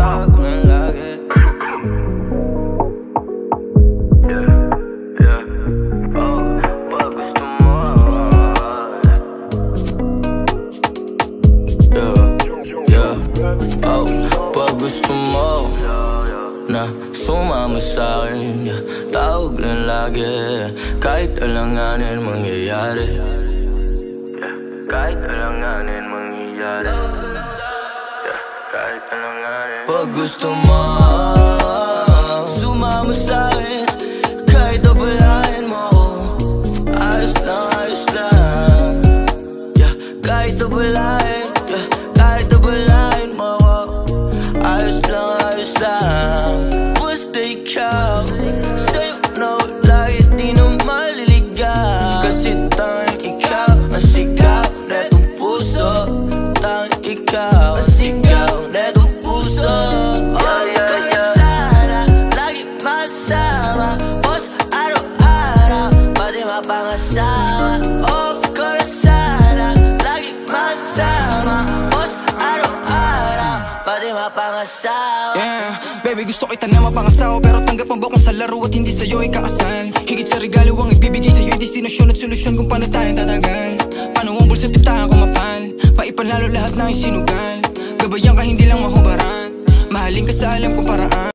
tago ko lang lagi. Pag gusto mo na sumama sa'kin, tawag lang lagi. Kahit alanganin mangyayari, kahit alanganin mangyayari, kahit alanganin. Pag gusto mo sumama sa'kin, kahit abalahin mo ako, ayos lang, ayos lang. Kahit abalahin, kahit abalahin mo ako, ayos lang, ayos lang. Basta ikaw, sa'yo na lagi di na maliligaw. Kasi tanging ikaw ang sigaw netong puso. Tanging ikaw ang sigaw netong puso. Ikaw na sana lagi masama mo sa araw-araw, pati mapangasawa. Ikaw na sana lagi masama mo sa araw-araw, pati mapangasawa. Baby, gusto kita na mapangasawa, pero tanggap mo ba kung sa laro at hindi sa'yo ikakasal? Higit sa regalo ang ibibigay sa'yo'y destinasyon at solusyon kung paano tayong tatagal. Paano ang bulsa titahan ko mapal, maipanlalo lahat ng isinugal. Gabayan ka, hindi lang mahubaran, mahalin ka sa alam kong paraan.